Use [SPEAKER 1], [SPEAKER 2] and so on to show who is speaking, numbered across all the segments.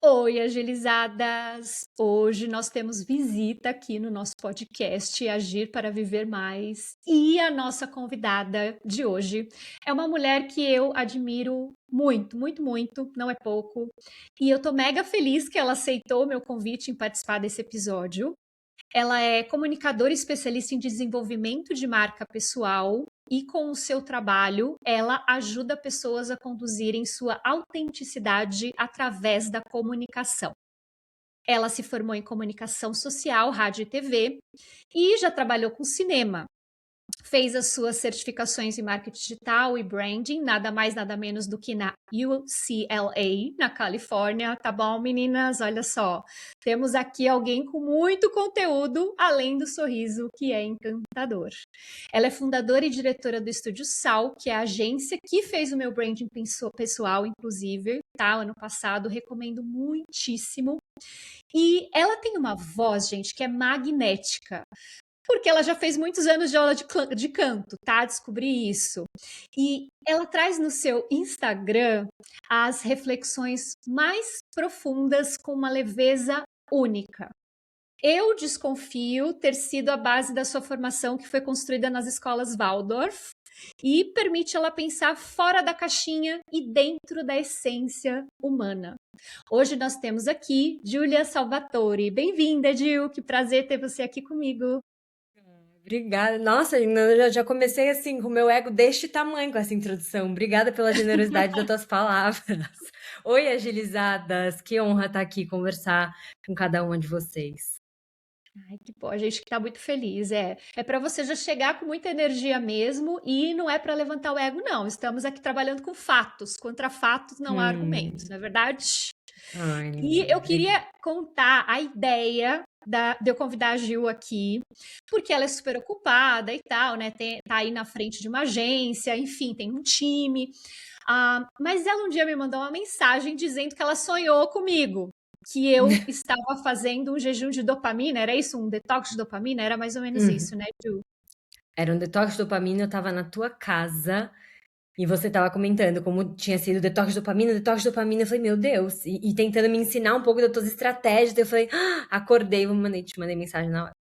[SPEAKER 1] Oi, agilizadas! Hoje nós temos visita aqui no nosso podcast Agir para Viver Mais. E a nossa convidada de hoje é uma mulher que eu admiro muito, muito, muito, não é pouco. E eu tô mega feliz que ela aceitou o meu convite em participar desse episódio. Ela é comunicadora especialista em desenvolvimento de marca pessoal e com o seu trabalho, ela ajuda pessoas a conduzirem sua autenticidade através da comunicação. Ela se formou em comunicação social, rádio e TV e já trabalhou com cinema. Fez as suas certificações em marketing digital e branding, nada mais, nada menos do que na UCLA, na Califórnia. Tá bom, meninas? Olha só. Temos aqui alguém com muito conteúdo, além do sorriso, que é encantador. Ela é fundadora e diretora do Estúdio Sal, que é a agência que fez o meu branding pessoal, inclusive, tá? Ano passado, recomendo muitíssimo. E ela tem uma voz, gente, que é magnética. Porque ela já fez muitos anos de aula de canto, tá? Descobri isso. E ela traz no seu Instagram as reflexões mais profundas com uma leveza única. Eu desconfio ter sido a base da sua formação que foi construída nas escolas Waldorf e permite ela pensar fora da caixinha e dentro da essência humana. Hoje nós temos aqui Júlia Salvatore. Bem-vinda, Gil. Que prazer ter você aqui comigo.
[SPEAKER 2] Obrigada. Nossa, eu já comecei assim, com o meu ego deste tamanho com essa introdução. Obrigada pela generosidade das tuas palavras. Oi, agilizadas. Que honra estar aqui conversar com cada uma de vocês.
[SPEAKER 1] Ai, que bom, a gente que tá muito feliz. É para você já chegar com muita energia mesmo e não é para levantar o ego, não. Estamos aqui trabalhando com fatos. Contra fatos não há argumentos,
[SPEAKER 2] Hum.
[SPEAKER 1] não é verdade?
[SPEAKER 2] Ai,
[SPEAKER 1] E eu
[SPEAKER 2] obrigada.
[SPEAKER 1] queria contar a ideia de eu convidar a Gil aqui, porque ela é super ocupada e tal, né? Tá aí na frente de uma agência, enfim, tem um time. Mas ela um dia me mandou uma mensagem dizendo que ela sonhou comigo, que eu estava fazendo um jejum de dopamina, era isso? Um detox de dopamina? Era mais ou menos
[SPEAKER 2] Uhum.
[SPEAKER 1] isso, né, Gil?
[SPEAKER 2] Era um detox de dopamina, eu tava na tua casa e você tava comentando como tinha sido detox de dopamina, detox de dopamina. Eu falei, meu Deus, e tentando me ensinar um pouco das tuas estratégias. Eu falei, acordei, te mandei mensagem na hora.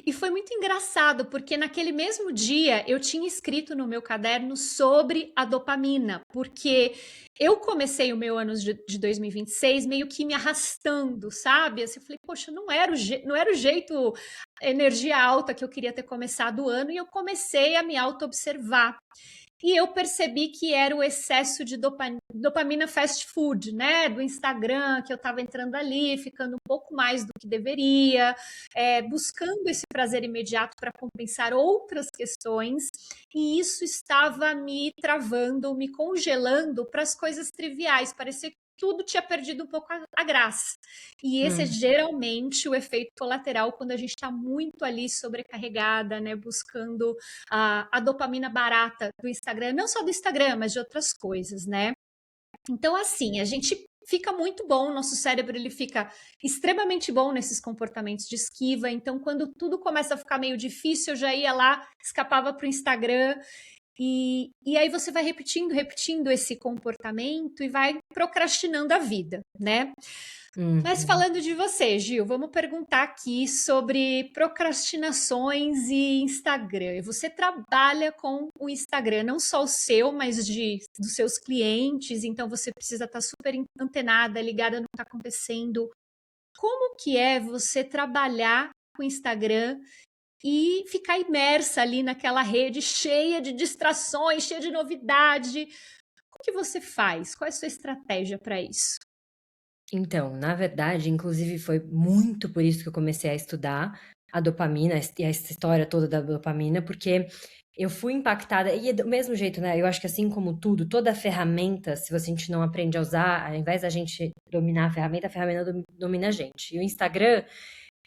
[SPEAKER 1] E foi muito engraçado, porque naquele mesmo dia eu tinha escrito no meu caderno sobre a dopamina, porque eu comecei o meu ano de 2026 meio que me arrastando, sabe? Assim, eu falei, poxa, não era o jeito, energia alta que eu queria ter começado o ano, e eu comecei a me auto-observar. E eu percebi que era o excesso de dopamina fast food, né? Do Instagram, que eu estava entrando ali, ficando um pouco mais do que deveria, buscando esse prazer imediato para compensar outras questões, e isso estava me travando, me congelando para as coisas triviais. Parecia que tudo tinha perdido um pouco a graça. E esse é
[SPEAKER 2] Hum.
[SPEAKER 1] geralmente o efeito colateral quando a gente está muito ali sobrecarregada, né? Buscando a dopamina barata do Instagram, não só do Instagram, mas de outras coisas, né? Então, assim, a gente fica muito bom, o nosso cérebro ele fica extremamente bom nesses comportamentos de esquiva. Então, quando tudo começa a ficar meio difícil, eu já ia lá, escapava para o Instagram. E aí você vai repetindo, repetindo esse comportamento e vai procrastinando a vida, né? Mas
[SPEAKER 2] Uhum.
[SPEAKER 1] falando de você, Gil, vamos perguntar aqui sobre procrastinações e Instagram. Você trabalha com o Instagram, não só o seu, mas dos seus clientes, então você precisa estar super antenada, ligada no que está acontecendo. Como que é você trabalhar com o Instagram e ficar imersa ali naquela rede cheia de distrações, cheia de novidade? O que você faz? Qual é a sua estratégia para isso?
[SPEAKER 2] Então, na verdade, inclusive foi muito por isso que eu comecei a estudar a dopamina e essa história toda da dopamina, porque eu fui impactada, e é do mesmo jeito, né? Eu acho que assim como tudo, toda ferramenta, se a gente não aprende a usar, ao invés da gente dominar a ferramenta domina a gente. E o Instagram,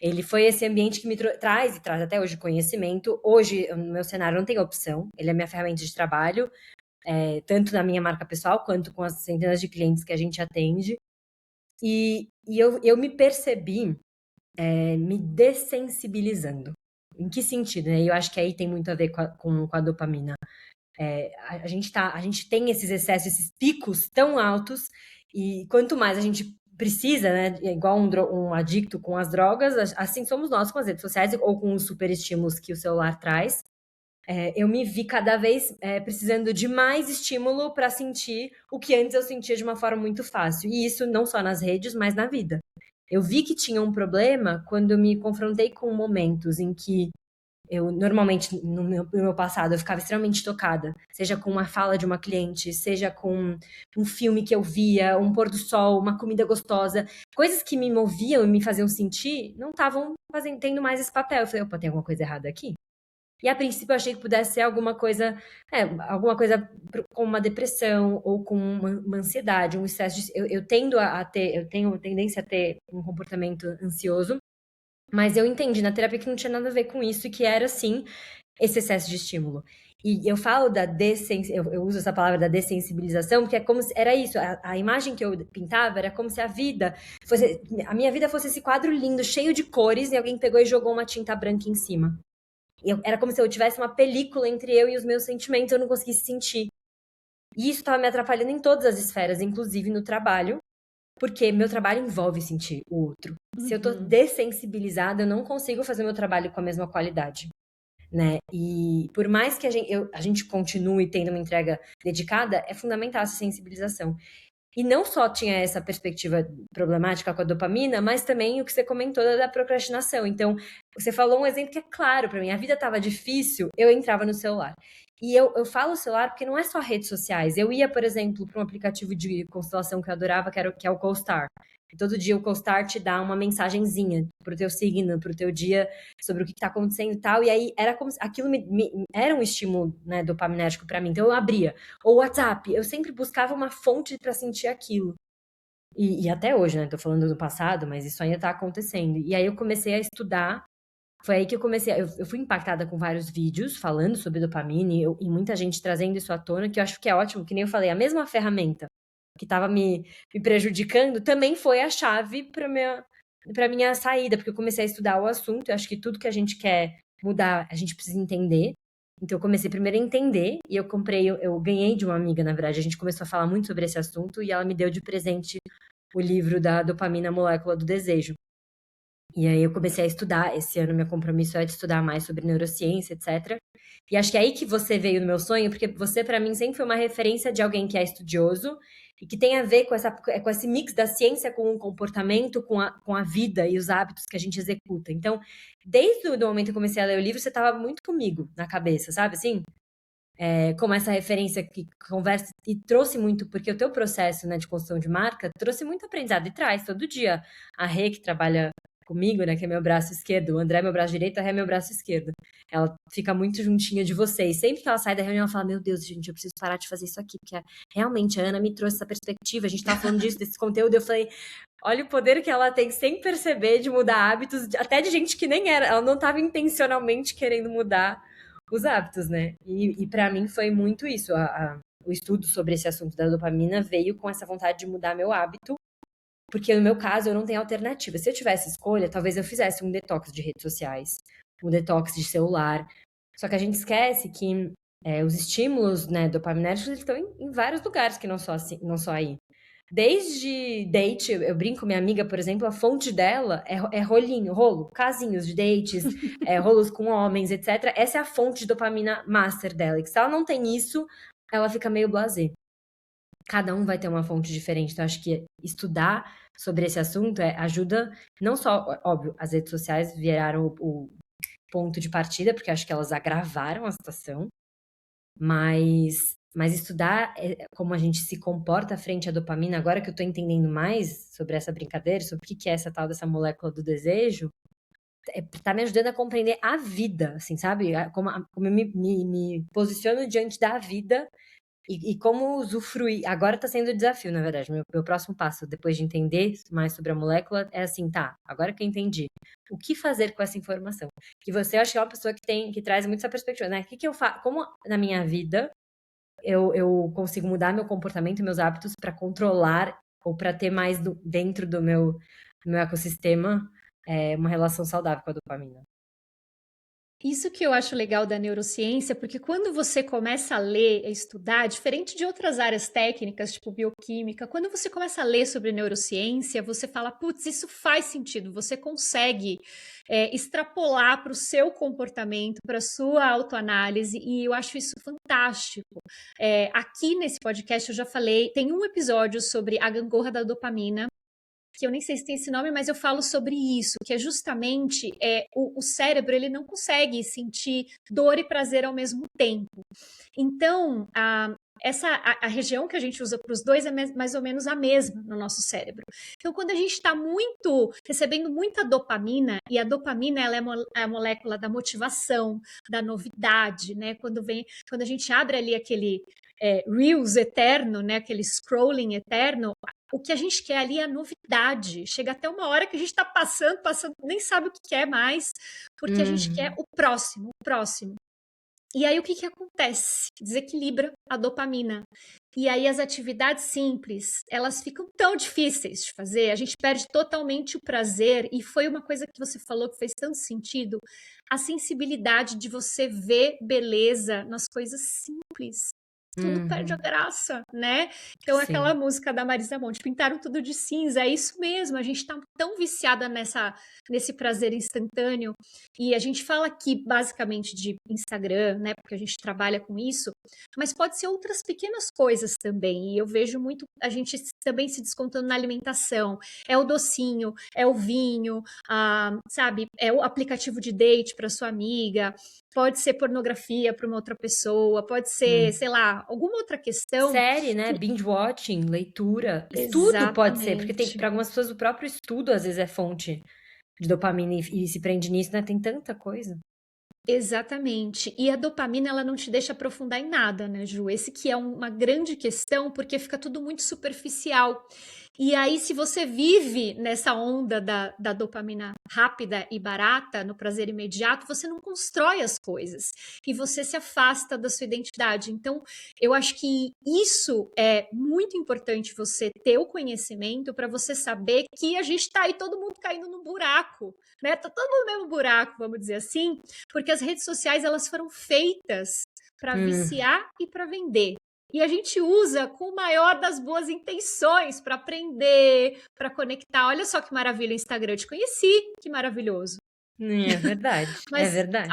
[SPEAKER 2] ele foi esse ambiente que me traz e traz até hoje conhecimento. Hoje, no meu cenário, não tem opção, ele é minha ferramenta de trabalho, tanto na minha marca pessoal quanto com as centenas de clientes que a gente atende. E eu me percebi me dessensibilizando. Em que sentido, né? Eu acho que aí tem muito a ver com a dopamina. A gente tem esses excessos, esses picos tão altos, e quanto mais a gente precisa, né? Igual um adicto com as drogas, assim somos nós com as redes sociais ou com os super estímulos que o celular traz. Eu me vi cada vez precisando de mais estímulo para sentir o que antes eu sentia de uma forma muito fácil. E isso não só nas redes, mas na vida. Eu vi que tinha um problema quando me confrontei com momentos em que eu, normalmente, no meu passado, eu ficava extremamente tocada. Seja com uma fala de uma cliente, seja com um filme que eu via, um pôr do sol, uma comida gostosa. Coisas que me moviam e me faziam sentir, não estavam tendo mais esse papel. Eu falei, opa, tem alguma coisa errada aqui? E a princípio eu achei que pudesse ser alguma coisa com uma depressão ou com uma ansiedade, um excesso de. Eu tendo eu tenho tendência a ter um comportamento ansioso, mas eu entendi na terapia que não tinha nada a ver com isso e que era, sim, esse excesso de estímulo. E eu falo eu uso essa palavra da dessensibilização, porque é como se era isso, a imagem que eu pintava era como se a minha vida fosse esse quadro lindo, cheio de cores, e alguém pegou e jogou uma tinta branca em cima. Era como se eu tivesse uma película entre eu e os meus sentimentos, eu não conseguisse sentir. E isso estava me atrapalhando em todas as esferas, inclusive no trabalho, porque meu trabalho envolve sentir o outro. Se eu tô dessensibilizada, eu não consigo fazer meu trabalho com a mesma qualidade, né? E por mais que a gente continue tendo uma entrega dedicada, é fundamental essa sensibilização. E não só tinha essa perspectiva problemática com a dopamina, mas também o que você comentou da procrastinação. Então, você falou um exemplo que é claro para mim. A vida estava difícil, eu entrava no celular. E eu falo celular porque não é só redes sociais. Eu ia, por exemplo, para um aplicativo de constelação que eu adorava, que é o CoStar. E todo dia o CoStar te dá uma mensagenzinha pro teu signo, pro teu dia, sobre o que tá acontecendo e tal. E aí era como se aquilo era um estímulo, né, dopaminérgico para mim. Então eu abria. Ou WhatsApp, eu sempre buscava uma fonte para sentir aquilo. E até hoje, né? Tô falando do passado, mas isso ainda tá acontecendo. E aí eu comecei a estudar. Foi aí que eu comecei. Eu fui impactada com vários vídeos falando sobre dopamina e muita gente trazendo isso à tona, que eu acho que é ótimo, que nem eu falei, a mesma ferramenta que estava me prejudicando também foi a chave para minha saída, porque eu comecei a estudar o assunto. Eu acho que tudo que a gente quer mudar, a gente precisa entender. Então, eu comecei primeiro a entender e eu ganhei de uma amiga, na verdade. A gente começou a falar muito sobre esse assunto e ela me deu de presente o livro da Dopamina, Molécula do Desejo. E aí eu comecei a estudar. Esse ano, meu compromisso é de estudar mais sobre neurociência, etc. E acho que é aí que você veio no meu sonho, porque você, para mim, sempre foi uma referência de alguém que é estudioso e que tem a ver com esse mix da ciência com o comportamento, com a vida e os hábitos que a gente executa. Então, desde o momento que eu comecei a ler o livro, você estava muito comigo na cabeça, sabe assim? Como essa referência que conversa e trouxe muito, porque o teu processo, né, de construção de marca trouxe muito aprendizado e traz todo dia. A Rê, que trabalha comigo, né, que é meu braço esquerdo, o André é meu braço direito, a Rê é meu braço esquerdo. Ela fica muito juntinha de vocês. Sempre que ela sai da reunião, ela fala: Meu Deus, gente, eu preciso parar de fazer isso aqui, porque realmente a Ana me trouxe essa perspectiva. A gente tava falando disso, desse conteúdo. Eu falei: Olha o poder que ela tem sem perceber de mudar hábitos, até de gente que nem era, ela não estava intencionalmente querendo mudar os hábitos, né? E para mim foi muito isso. O estudo sobre esse assunto da dopamina veio com essa vontade de mudar meu hábito, porque no meu caso eu não tenho alternativa. Se eu tivesse escolha, talvez eu fizesse um detox de redes sociais, um detox de celular. Só que a gente esquece que os estímulos, né, dopaminérgicos, eles estão em vários lugares que não só, assim, não só aí. Desde date, eu brinco com minha amiga, por exemplo, a fonte dela é rolo, casinhos de dates, rolos com homens, etc. Essa é a fonte de dopamina master dela. E se ela não tem isso, ela fica meio blasé. Cada um vai ter uma fonte diferente. Então, acho que estudar sobre esse assunto ajuda, não só, óbvio, as redes sociais viraram o ponto de partida, porque acho que elas agravaram a situação, mas estudar como a gente se comporta frente à dopamina, agora que eu tô entendendo mais sobre essa brincadeira, sobre o que é essa tal dessa molécula do desejo, tá me ajudando a compreender a vida, assim, sabe? Como eu me posiciono diante da vida e como usufruir. Agora tá sendo o desafio, na verdade. Meu próximo passo, depois de entender mais sobre a molécula, é assim, tá, agora que eu entendi, o que fazer com essa informação? Que você, eu acho que é uma pessoa que traz muito essa perspectiva, né? O que eu faço? Como na minha vida eu consigo mudar meu comportamento e meus hábitos para controlar ou para ter mais dentro do meu ecossistema uma relação saudável com a dopamina.
[SPEAKER 1] Isso que eu acho legal da neurociência, porque quando você começa a ler, a estudar, diferente de outras áreas técnicas, tipo bioquímica, quando você começa a ler sobre neurociência, você fala, putz, isso faz sentido, você consegue extrapolar para o seu comportamento, para a sua autoanálise, e eu acho isso fantástico. Aqui nesse podcast eu já falei, tem um episódio sobre a gangorra da dopamina, que eu nem sei se tem esse nome, mas eu falo sobre isso, que é justamente o cérebro ele não consegue sentir dor e prazer ao mesmo tempo. Então, a região que a gente usa para os dois é mais ou menos a mesma no nosso cérebro. Então, quando a gente está recebendo muita dopamina, e a dopamina ela é a molécula da motivação, da novidade, né? Quando a gente abre ali aquele Reels eterno, né? Aquele scrolling eterno, o que a gente quer ali é a novidade. Chega até uma hora que a gente está passando, nem sabe o que quer mais, porque a gente quer
[SPEAKER 2] Uhum.
[SPEAKER 1] o próximo, o próximo. E aí o que acontece? Desequilibra a dopamina. E aí as atividades simples, elas ficam tão difíceis de fazer, a gente perde totalmente o prazer, e foi uma coisa que você falou que fez tanto sentido, a sensibilidade de você ver beleza nas coisas simples. Tudo perde a
[SPEAKER 2] Uhum.
[SPEAKER 1] graça, né? Então, aquela
[SPEAKER 2] Sim.
[SPEAKER 1] música da Marisa Monte, pintaram tudo de cinza, é isso mesmo, a gente tá tão viciada nesse prazer instantâneo, e a gente fala aqui basicamente de Instagram, né? Porque a gente trabalha com isso, mas pode ser outras pequenas coisas também. E eu vejo muito a gente também se descontando na alimentação. É o docinho, é o vinho, sabe? É o aplicativo de date para sua amiga. Pode ser pornografia para uma outra pessoa, pode ser,
[SPEAKER 2] Hum.
[SPEAKER 1] sei lá, alguma outra questão.
[SPEAKER 2] Série, né? Binge watching, leitura, estudo pode ser, porque tem
[SPEAKER 1] Exatamente.
[SPEAKER 2] para algumas pessoas o próprio estudo às vezes é fonte de dopamina e se prende nisso, né? Tem tanta coisa.
[SPEAKER 1] Exatamente. E a dopamina, ela não te deixa aprofundar em nada, né, Ju? Esse que é uma grande questão, porque fica tudo muito superficial. E aí, se você vive nessa onda da dopamina rápida e barata, no prazer imediato, você não constrói as coisas e você se afasta da sua identidade. Então, eu acho que isso é muito importante você ter o conhecimento para você saber que a gente está aí todo mundo caindo no buraco, né? Tá todo mundo no mesmo buraco, vamos dizer assim, porque as redes sociais elas foram feitas para
[SPEAKER 2] Hum.
[SPEAKER 1] viciar e para vender. E a gente usa com o maior das boas intenções para aprender, para conectar. Olha só que maravilha o Instagram. Eu te conheci, que maravilhoso.
[SPEAKER 2] É verdade, é
[SPEAKER 1] Mas,
[SPEAKER 2] verdade.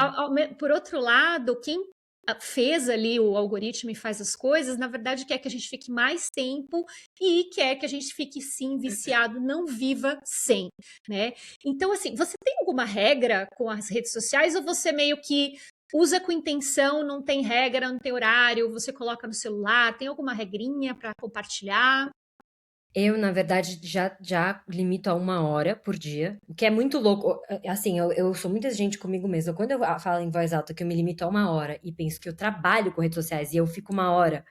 [SPEAKER 1] por outro lado, quem fez ali o algoritmo e faz as coisas, na verdade quer que a gente fique mais tempo e quer que a gente fique sim viciado, não viva sem, né? Então, assim, você tem alguma regra com as redes sociais ou você meio que usa com intenção, não tem regra, não tem horário, você coloca no celular, tem alguma regrinha para compartilhar?
[SPEAKER 2] Eu, na verdade, já limito a 1 hora por dia, o que é muito louco. Assim, eu sou muito exigente comigo mesma. Quando eu falo em voz alta que eu me limito a 1 hora e penso que eu trabalho com redes sociais e eu fico 1 hora,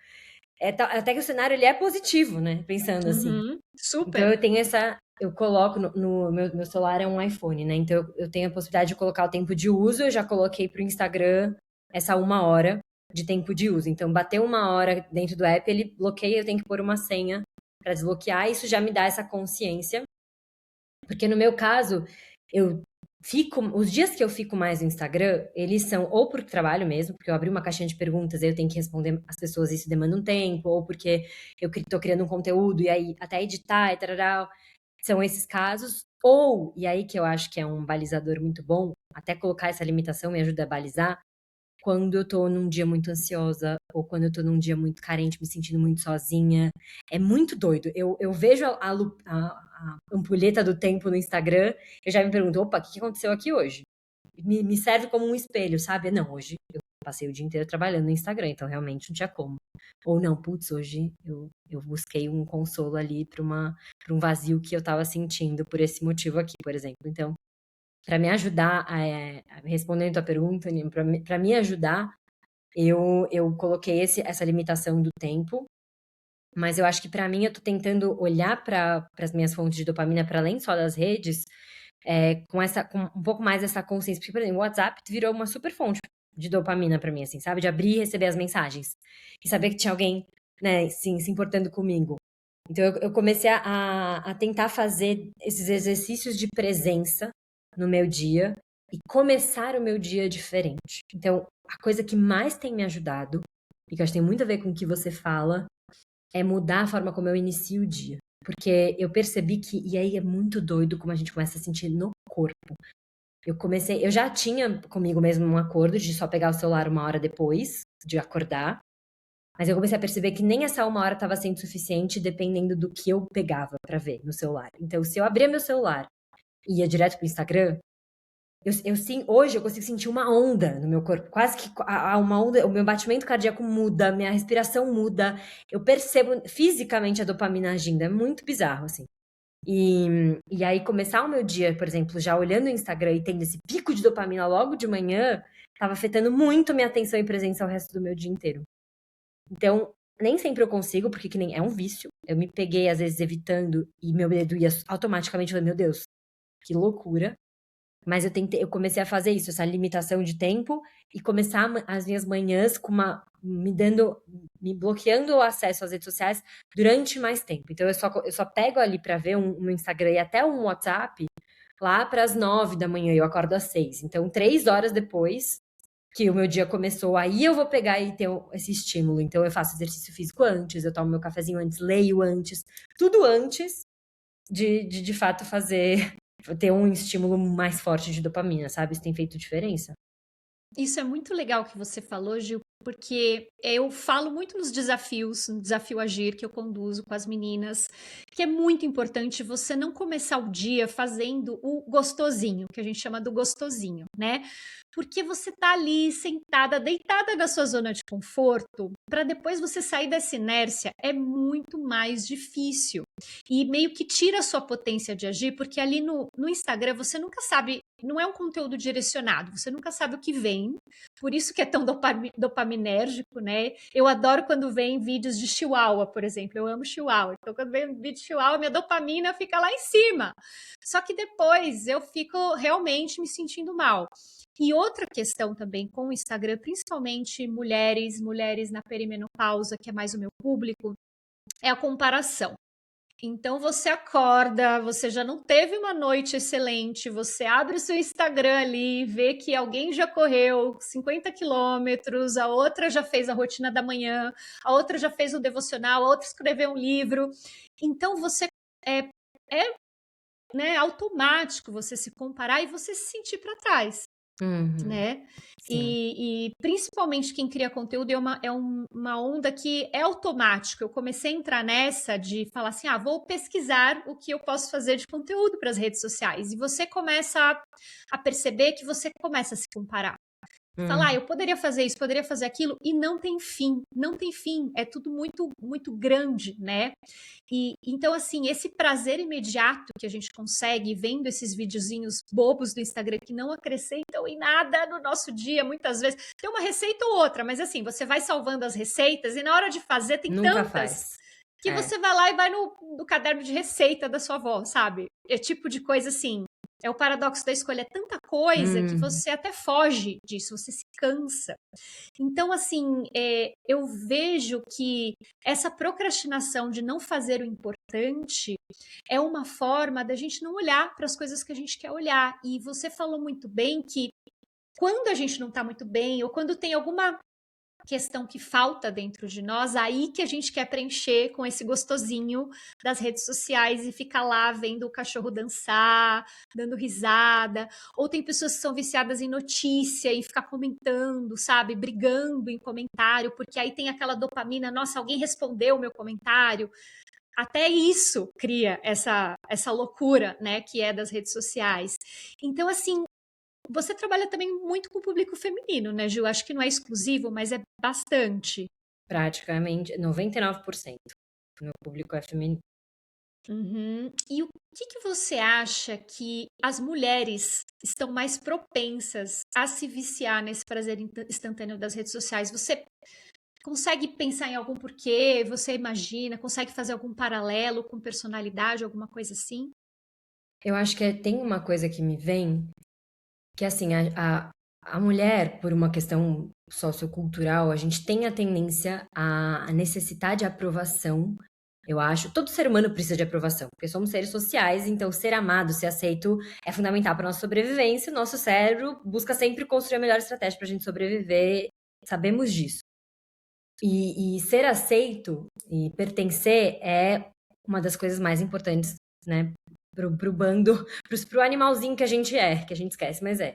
[SPEAKER 2] até que o cenário ele é positivo, né? Pensando assim.
[SPEAKER 1] Uhum,
[SPEAKER 2] Então
[SPEAKER 1] super.
[SPEAKER 2] eu tenho essa. Eu coloco no meu celular é um iPhone, né? Então eu tenho a possibilidade de colocar o tempo de uso. Eu já coloquei pro Instagram essa 1 hora de tempo de uso. Então, bateu 1 hora dentro do app, ele bloqueia, eu tenho que pôr uma senha para desbloquear. Isso já me dá essa consciência. Porque no meu caso, eu fico. Os dias que eu fico mais no Instagram, eles são ou por trabalho mesmo, porque eu abri uma caixinha de perguntas e eu tenho que responder as pessoas e isso demanda um tempo, ou porque eu tô criando um conteúdo e aí até editar e tal. São esses casos. Ou, e aí que eu acho que é um balizador muito bom, até colocar essa limitação me ajuda a balizar, quando eu tô num dia muito ansiosa, ou quando eu tô num dia muito carente, me sentindo muito sozinha. É muito doido. Eu vejo a ampulheta do tempo no Instagram, eu já me pergunto, opa, o que aconteceu aqui hoje? Me serve como um espelho, sabe? Não, hoje eu passei o dia inteiro trabalhando no Instagram, então realmente não tinha como. Ou não, putz, hoje eu busquei um consolo ali pra um vazio que eu tava sentindo por esse motivo aqui, por exemplo. Então, para me ajudar respondendo a tua pergunta, para me ajudar, eu coloquei essa limitação do tempo, mas eu acho que para mim eu tô tentando olhar para as minhas fontes de dopamina para além só das redes, com um pouco mais essa consciência, porque, por exemplo, o WhatsApp virou uma super fonte de dopamina para mim, assim, sabe? De abrir e receber as mensagens e saber que tinha alguém, né, sim, se importando comigo. Então eu comecei a tentar fazer esses exercícios de presença no meu dia e começar o meu dia diferente. Então, a coisa que mais tem me ajudado, e que eu acho que tem muito a ver com o que você fala, é mudar a forma como eu inicio o dia. Porque eu percebi que, e aí é muito doido como a gente começa a sentir no corpo. Eu já tinha comigo mesmo um acordo de só pegar o celular 1 hora depois de acordar, mas eu comecei a perceber que nem essa 1 hora estava sendo suficiente dependendo do que eu pegava pra ver no celular. Então, se eu abria meu celular e ia direto pro Instagram, sim, hoje eu consigo sentir uma onda no meu corpo, quase que uma onda, o meu batimento cardíaco muda, minha respiração muda, eu percebo fisicamente a dopamina agindo, é muito bizarro, assim. E aí começar o meu dia, por exemplo, já olhando o Instagram e tendo esse pico de dopamina logo de manhã, estava afetando muito minha atenção e presença ao resto do meu dia inteiro. Então, nem sempre eu consigo, porque que nem é um vício. Eu me peguei, às vezes, evitando, e meu dedo ia automaticamente falando, meu Deus, que loucura. Mas eu comecei a fazer isso, essa limitação de tempo, e começar as minhas manhãs com me bloqueando o acesso às redes sociais durante mais tempo. Então eu só pego ali pra ver um Instagram e até um WhatsApp lá para as 9 da manhã, eu acordo às 6. Então, 3 horas depois que o meu dia começou, aí eu vou pegar e ter esse estímulo. Então, eu faço exercício físico antes, eu tomo meu cafezinho antes, leio antes, tudo antes de fato ter um estímulo mais forte de dopamina, sabe? Isso tem feito diferença.
[SPEAKER 1] Isso é muito legal que você falou, Gil, porque eu falo muito nos desafios, no Desafio Agir que eu conduzo com as meninas, que é muito importante você não começar o dia fazendo o gostosinho, que a gente chama do gostosinho, né? Porque você tá ali sentada, deitada na sua zona de conforto, para depois você sair dessa inércia é muito mais difícil. E meio que tira a sua potência de agir, porque ali no Instagram você nunca sabe, não é um conteúdo direcionado, você nunca sabe o que vem, por isso que é tão dopaminérgico, né? Eu adoro quando vem vídeos de chihuahua, por exemplo, eu amo chihuahua, então quando vem um vídeo de chihuahua, minha dopamina fica lá em cima. Só que depois eu fico realmente me sentindo mal. E outra questão também com o Instagram, principalmente mulheres na perimenopausa, que é mais o meu público, é a comparação. Então você acorda, você já não teve uma noite excelente, você abre o seu Instagram ali, vê que alguém já correu 50 quilômetros, a outra já fez a rotina da manhã, a outra já fez o devocional, a outra escreveu um livro. Então você é né, automático você se comparar e você se sentir para trás.
[SPEAKER 2] Uhum,
[SPEAKER 1] Né?
[SPEAKER 2] sim.
[SPEAKER 1] E principalmente quem cria conteúdo uma onda que é automático. Eu comecei a entrar nessa de falar assim: vou pesquisar o que eu posso fazer de conteúdo para as redes sociais. E você começa a perceber que você começa a se comparar. Falar,
[SPEAKER 2] Hum.
[SPEAKER 1] eu poderia fazer isso, poderia fazer aquilo, e não tem fim, não tem fim, é tudo muito, muito grande, né? E então, assim, esse prazer imediato que a gente consegue vendo esses videozinhos bobos do Instagram que não acrescentam em nada no nosso dia, muitas vezes. Tem uma receita ou outra, mas assim, você vai salvando as receitas e na hora de fazer tem
[SPEAKER 2] Nunca
[SPEAKER 1] tantas
[SPEAKER 2] faz.
[SPEAKER 1] que
[SPEAKER 2] É.
[SPEAKER 1] você vai lá e vai no caderno de receita da sua avó, sabe? É tipo de coisa assim. É o paradoxo da escolha, é tanta coisa que
[SPEAKER 2] Hum.
[SPEAKER 1] você até foge disso, você se cansa. Então, assim, eu vejo que essa procrastinação de não fazer o importante é uma forma da gente não olhar para as coisas que a gente quer olhar. E você falou muito bem que quando a gente não está muito bem, ou quando tem alguma questão que falta dentro de nós, aí que a gente quer preencher com esse gostosinho das redes sociais e ficar lá vendo o cachorro dançar, dando risada. Ou tem pessoas que são viciadas em notícia e ficar comentando, sabe? Brigando em comentário, porque aí tem aquela dopamina, nossa, alguém respondeu o meu comentário. Até isso cria essa loucura, né, que é das redes sociais. Então, assim, você trabalha também muito com o público feminino, né, Gil? Acho que não é exclusivo, mas é bastante.
[SPEAKER 2] Praticamente 99% do meu público é feminino.
[SPEAKER 1] Uhum. E o que você acha que as mulheres estão mais propensas a se viciar nesse prazer instantâneo das redes sociais? Você consegue pensar em algum porquê? Você imagina? Consegue fazer algum paralelo com personalidade, alguma coisa assim?
[SPEAKER 2] Eu acho que tem uma coisa que me vem, que assim, a mulher, por uma questão sociocultural, a gente tem a tendência a necessitar de aprovação Eu acho, todo ser humano precisa de aprovação, porque somos seres sociais, então ser amado, ser aceito é fundamental para nossa sobrevivência. O nosso cérebro busca sempre construir a melhor estratégia para a gente sobreviver, sabemos disso. E ser aceito e pertencer é uma das coisas mais importantes, né, pro bando, pro animalzinho que a gente é, que a gente esquece, mas é.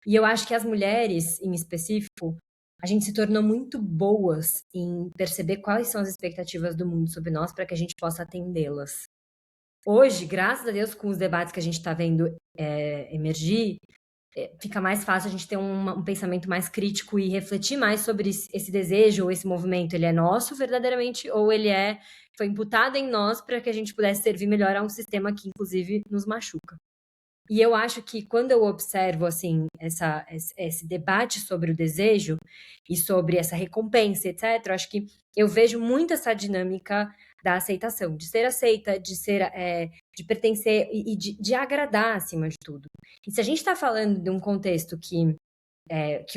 [SPEAKER 2] E eu acho que as mulheres, em específico, a gente se tornou muito boas em perceber quais são as expectativas do mundo sobre nós para que a gente possa atendê-las. Hoje, graças a Deus, com os debates que a gente está vendo emergir, fica mais fácil a gente ter um pensamento mais crítico e refletir mais sobre esse desejo ou esse movimento. Ele é nosso verdadeiramente ou ele foi imputado em nós para que a gente pudesse servir melhor a um sistema que, inclusive, nos machuca. E eu acho que quando eu observo assim esse debate sobre o desejo e sobre essa recompensa, etc., eu acho que eu vejo muito essa dinâmica da aceitação, de ser aceita, de pertencer e de agradar acima de tudo. E se a gente está falando de um contexto que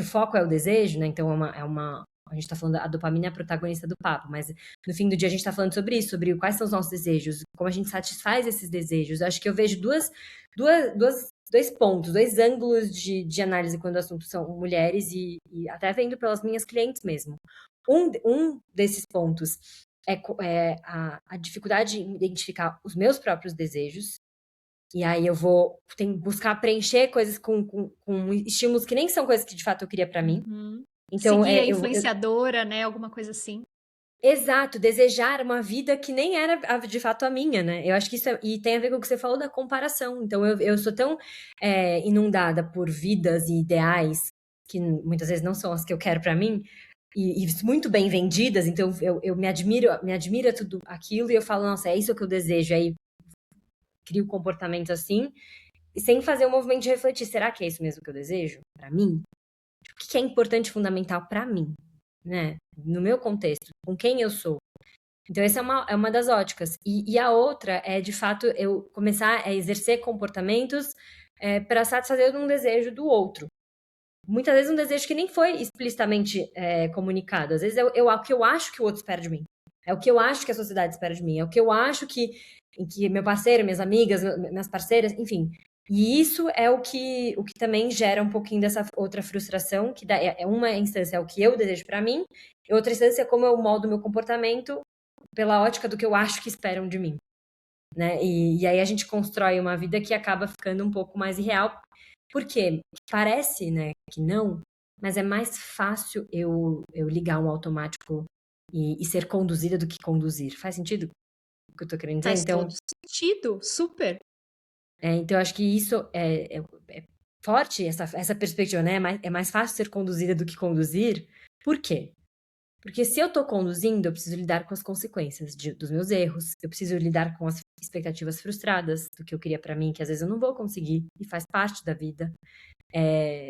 [SPEAKER 2] o foco é o desejo, né? Então a gente está falando, a dopamina é a protagonista do papo, mas no fim do dia a gente está falando sobre isso, sobre quais são os nossos desejos, como a gente satisfaz esses desejos. Eu acho que eu vejo dois pontos, dois ângulos de análise quando o assunto são mulheres e até vendo pelas minhas clientes mesmo. Um desses pontos é a dificuldade em identificar os meus próprios desejos. E aí eu vou buscar preencher coisas com estímulos que nem são coisas que de fato eu queria pra mim.
[SPEAKER 1] Uhum.
[SPEAKER 2] Então,
[SPEAKER 1] Seguir a influenciadora, né? Alguma coisa assim.
[SPEAKER 2] exato, desejar uma vida que nem era de fato a minha, né? Eu acho que e tem a ver com o que você falou da comparação. Então, eu sou tão inundada por vidas e ideais que muitas vezes não são as que eu quero pra mim, e muito bem vendidas, então eu me admira tudo aquilo e eu falo, nossa, é isso que eu desejo. Aí crio comportamentos assim, e sem fazer o movimento de refletir, será que é isso mesmo que eu desejo pra mim? O que é importante e fundamental pra mim, né? No meu contexto, com quem eu sou. Então, essa é uma das óticas. E a outra é, de fato, eu começar a exercer comportamentos para satisfazer um desejo do outro. Muitas vezes um desejo que nem foi explicitamente comunicado. Às vezes é o que eu acho que o outro espera de mim. É o que eu acho que a sociedade espera de mim. É o que eu acho que meu parceiro, minhas amigas, minhas parceiras, enfim. E isso é o que também gera um pouquinho dessa outra frustração, que uma instância é o que eu desejo para mim, e outra instância é como eu moldo meu comportamento pela ótica do que eu acho que esperam de mim, né? E aí a gente constrói uma vida que acaba ficando um pouco mais irreal, porque parece, né, que não, mas é mais fácil eu ligar um automático e ser conduzida do que conduzir. Faz sentido o que eu tô querendo dizer?
[SPEAKER 1] Faz
[SPEAKER 2] Então,
[SPEAKER 1] todo sentido, super.
[SPEAKER 2] então eu acho que isso é forte, essa perspectiva, né? É mais fácil ser conduzida do que conduzir. Por quê? Porque se eu tô conduzindo, eu preciso lidar com as consequências dos meus erros, eu preciso lidar com as expectativas frustradas do que eu queria pra mim, que às vezes eu não vou conseguir, e faz parte da vida.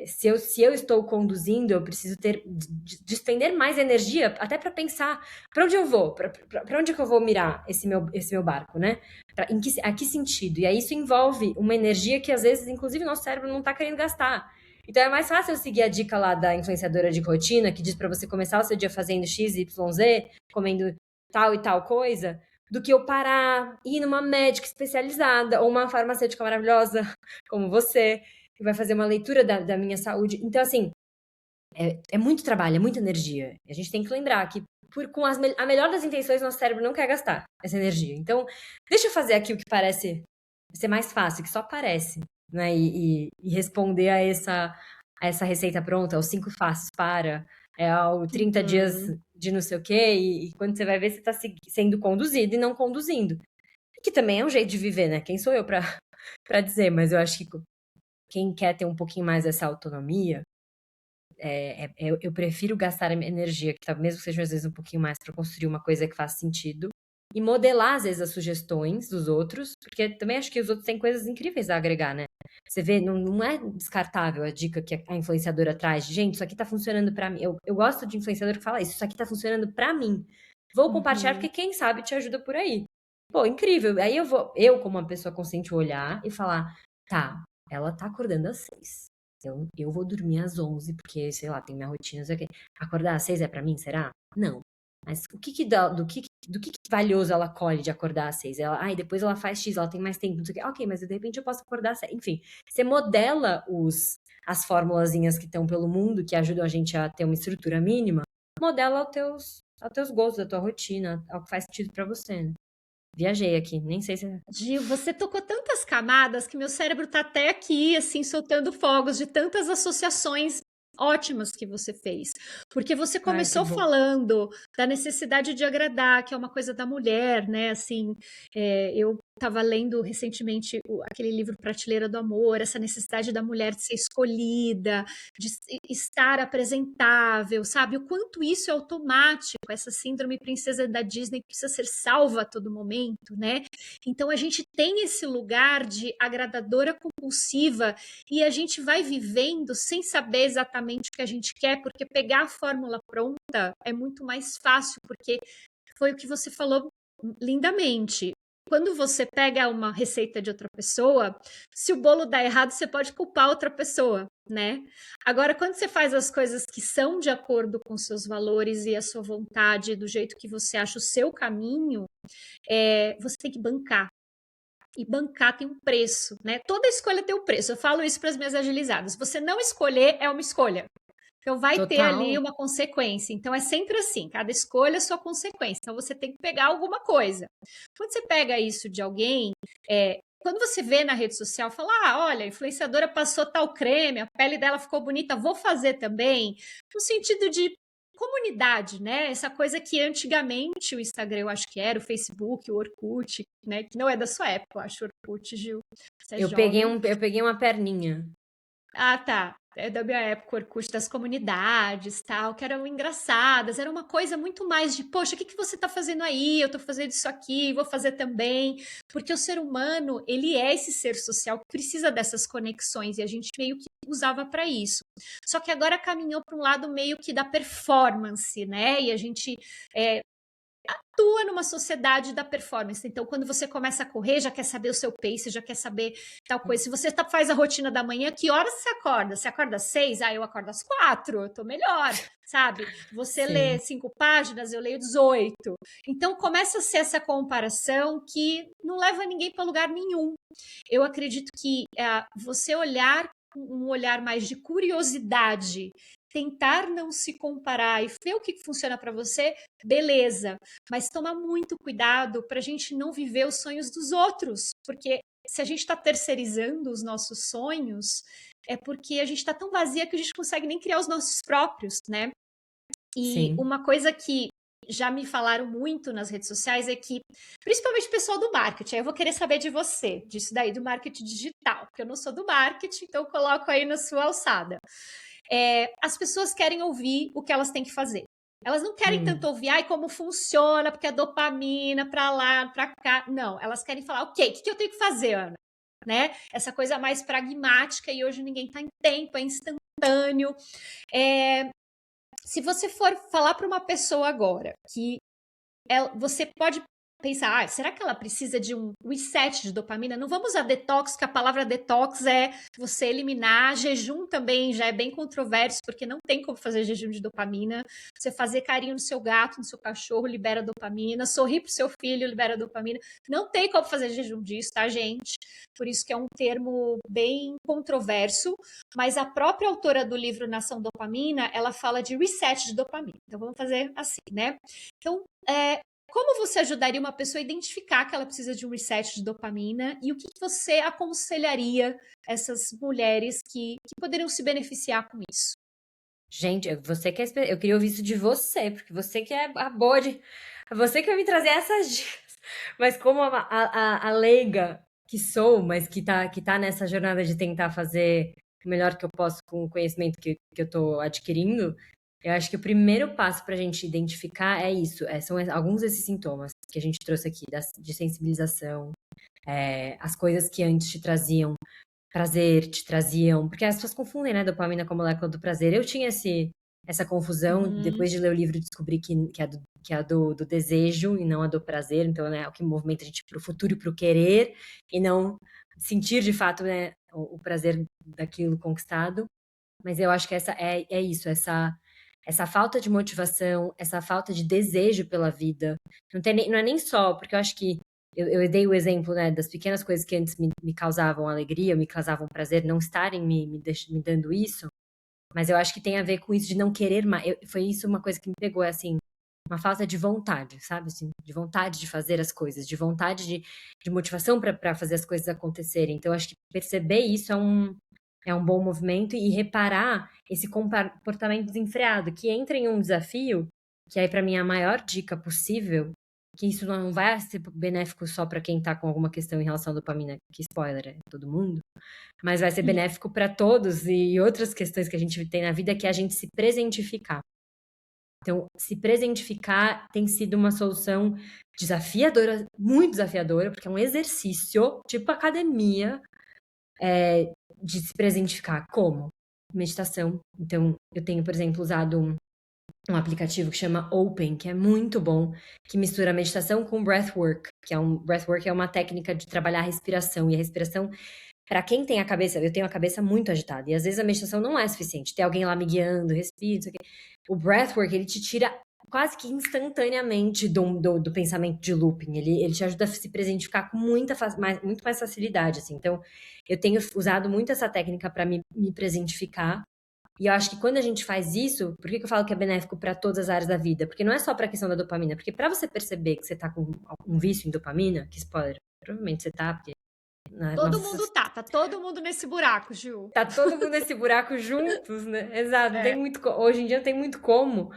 [SPEAKER 2] Se eu estou conduzindo, eu preciso despender mais energia, até para pensar para onde eu vou, para onde é que eu vou mirar esse meu barco, né? A que sentido? E aí isso envolve uma energia que às vezes, inclusive, nosso cérebro não está querendo gastar. Então é mais fácil eu seguir a dica lá da influenciadora de rotina, que diz para você começar o seu dia fazendo X, Y, Z, comendo tal e tal coisa, do que eu parar, ir numa médica especializada ou uma farmacêutica maravilhosa como você, que vai fazer uma leitura da minha saúde. Então, assim, é muito trabalho, é muita energia. A gente tem que lembrar que com a melhor das intenções, nosso cérebro não quer gastar essa energia. Então, deixa eu fazer aqui o que parece ser mais fácil, que só parece, né? E responder a essa receita pronta, aos 5 passos ao 30 dias
[SPEAKER 1] Uhum.
[SPEAKER 2] de não sei o quê, e quando você vai ver, você está sendo conduzido e não conduzindo. Que também é um jeito de viver, né? Quem sou eu para dizer, mas eu acho que quem quer ter um pouquinho mais dessa autonomia, eu prefiro gastar a minha energia, que mesmo que seja às vezes um pouquinho mais, para construir uma coisa que faça sentido, e modelar às vezes as sugestões dos outros, porque também acho que os outros têm coisas incríveis a agregar, né? Você vê, não é descartável a dica que a influenciadora traz. Gente, isso aqui tá funcionando pra mim. Eu gosto de influenciador que fala isso aqui tá funcionando pra mim. Vou compartilhar
[SPEAKER 1] Uhum.
[SPEAKER 2] porque quem sabe te ajuda por aí. Pô, incrível. Aí eu como uma pessoa consciente, olhar e falar, tá, ela tá acordando às 6. Então, eu vou dormir às 11, porque, sei lá, tem minha rotina, não sei o quê. Acordar às 6 é pra mim, será? Não. Mas o que que dá, do que valioso ela colhe de acordar às 6? Ela, ai, depois ela faz X, ela tem mais tempo, não sei o quê. Ok, mas de repente eu posso acordar às 6. Enfim, você modela as formulazinhas que estão pelo mundo, que ajudam a gente a ter uma estrutura mínima, modela aos teus gostos, a tua rotina, ao que faz sentido pra você, né? Viajei aqui, nem sei se...
[SPEAKER 1] Gil, você tocou tantas camadas que meu cérebro tá até aqui, assim, soltando fogos de tantas associações ótimas que você fez. Porque você
[SPEAKER 2] Ai, que
[SPEAKER 1] começou
[SPEAKER 2] bom.
[SPEAKER 1] falando da necessidade de agradar, que é uma coisa da mulher, né? Assim, eu estava lendo recentemente aquele livro Prateleira do Amor, essa necessidade da mulher de ser escolhida, de estar apresentável, sabe? O quanto isso é automático, essa síndrome princesa da Disney que precisa ser salva a todo momento, né? Então a gente tem esse lugar de agradadora compulsiva e a gente vai vivendo sem saber exatamente o que a gente quer, porque pegar a fórmula pronta é muito mais fácil, porque foi o que você falou lindamente. Quando você pega uma receita de outra pessoa, se o bolo dá errado, você pode culpar outra pessoa, né? Agora, quando você faz as coisas que são de acordo com seus valores e a sua vontade, do jeito que você acha o seu caminho, você tem que bancar. E bancar tem um preço, né? Toda escolha tem um preço. Eu falo isso para as minhas agilizadas. Você não escolher é uma escolha. Então vai ter ali
[SPEAKER 2] Total.
[SPEAKER 1] uma consequência. Então é sempre assim, cada escolha é sua consequência. Então você tem que pegar alguma coisa. Quando você pega isso de alguém, quando você vê na rede social, fala: ah, olha, a influenciadora passou tal creme, a pele dela ficou bonita, vou fazer também. No sentido de comunidade, né? Essa coisa que antigamente o Instagram, eu acho que era, o Facebook, o Orkut, né? Que não é da sua época, eu acho, Orkut, Gil. Você é jovem.
[SPEAKER 2] Eu peguei uma perninha.
[SPEAKER 1] Ah, tá. É da minha época, o Orkut das comunidades, tal, que eram engraçadas, era uma coisa muito mais de, poxa, o que que você tá fazendo aí? Eu tô fazendo isso aqui, vou fazer também. Porque o ser humano, ele é esse ser social que precisa dessas conexões e a gente meio que usava para isso. Só que agora caminhou para um lado meio que da performance, né? E a gente atua numa sociedade da performance. Então, quando você começa a correr, já quer saber o seu pace, já quer saber tal coisa. Se você faz a rotina da manhã, que horas você acorda? Você acorda às 6? Ah, eu acordo às 4, eu tô melhor, sabe? Você lê
[SPEAKER 2] Sim.
[SPEAKER 1] 5 páginas, eu leio 18. Então, começa a ser essa comparação que não leva ninguém para lugar nenhum. Eu acredito que você olhar com um olhar mais de curiosidade, tentar não se comparar e ver o que funciona para você, beleza. Mas tomar muito cuidado para a gente não viver os sonhos dos outros, porque se a gente está terceirizando os nossos sonhos, é porque a gente está tão vazia que a gente não consegue nem criar os nossos próprios, né? E
[SPEAKER 2] Sim.
[SPEAKER 1] uma coisa que já me falaram muito nas redes sociais é que, principalmente o pessoal do marketing, eu vou querer saber de você, disso daí, do marketing digital, porque eu não sou do marketing, então eu coloco aí na sua alçada. As pessoas querem ouvir o que elas têm que fazer. Elas não querem tanto
[SPEAKER 2] Hum.
[SPEAKER 1] ouvir, ai, como funciona, porque é dopamina, pra lá, pra cá. Não, elas querem falar, ok, o que eu tenho que fazer, Ana? Né? Essa coisa mais pragmática e hoje ninguém tá em tempo, é instantâneo. Se você for falar para uma pessoa agora que você pode pensar, será que ela precisa de um reset de dopamina? Não vamos usar detox, que a palavra detox é você eliminar. Jejum também já é bem controverso, porque não tem como fazer jejum de dopamina. Você fazer carinho no seu gato, no seu cachorro, libera dopamina. Sorrir pro seu filho, libera dopamina. Não tem como fazer jejum disso, tá, gente? Por isso que é um termo bem controverso, mas a própria autora do livro Nação Dopamina, ela fala de reset de dopamina. Então vamos fazer assim, né? Então, como você ajudaria uma pessoa a identificar que ela precisa de um reset de dopamina e o que você aconselharia essas mulheres que poderiam se beneficiar com isso?
[SPEAKER 2] Gente, você que eu queria ouvir isso de você, porque você que é a boa de. Você que vai me trazer essas dicas. Mas como a leiga que sou, mas que tá nessa jornada de tentar fazer o melhor que eu posso com o conhecimento que eu tô adquirindo, eu acho que o primeiro passo pra gente identificar é isso, são alguns desses sintomas que a gente trouxe aqui, de sensibilização, as coisas que antes te traziam prazer, te traziam. Porque as pessoas confundem, né, dopamina com a molécula do prazer. Eu tinha essa confusão,
[SPEAKER 1] Uhum.
[SPEAKER 2] depois de ler o livro, descobri que é a do desejo e não a do prazer. Então, né, é o que movimenta a gente pro futuro e pro querer, e não sentir de fato, né, o prazer daquilo conquistado. Mas eu acho que essa é isso, essa falta de motivação, essa falta de desejo pela vida. Não é nem só, porque eu acho que eu dei o exemplo, né, das pequenas coisas que antes me causavam alegria, me causavam prazer, não estarem me dando isso, mas eu acho que tem a ver com isso de não querer mais. Foi isso uma coisa que me pegou, é assim, uma falta de vontade, sabe? Assim, de vontade de fazer as coisas, de vontade de motivação para fazer as coisas acontecerem. Então, eu acho que perceber isso é um bom movimento e reparar esse comportamento desenfreado, que entra em um desafio, que aí, para mim, é a maior dica possível, que isso não vai ser benéfico só para quem tá com alguma questão em relação à dopamina, que spoiler, é todo mundo, mas vai ser benéfico para todos e outras questões que a gente tem na vida, que é a gente se presentificar. Então, se presentificar tem sido uma solução desafiadora, muito desafiadora, porque é um exercício, tipo academia, de se presentificar. Como? Meditação. Então, eu tenho, por exemplo, usado um aplicativo que chama Open, que é muito bom, que mistura meditação com breathwork, breathwork é uma técnica de trabalhar a respiração, e a respiração, para quem tem a cabeça, eu tenho a cabeça muito agitada, e às vezes a meditação não é suficiente, tem alguém lá me guiando, respira, isso aqui. O breathwork, ele te tira quase que instantaneamente do pensamento de looping, ele te ajuda a se presentificar com muito mais facilidade, assim. Então, eu tenho usado muito essa técnica para me presentificar. E eu acho que quando a gente faz isso, por que eu falo que é benéfico para todas as áreas da vida? Porque não é só para a questão da dopamina, porque para você perceber que você tá com um vício em dopamina, que spoiler, provavelmente você tá, porque
[SPEAKER 1] Todo mundo tá todo mundo nesse buraco, Ju.
[SPEAKER 2] tá todo mundo nesse buraco juntos, né? Exato, não tem
[SPEAKER 1] É.
[SPEAKER 2] muito, hoje em dia não tem muito como,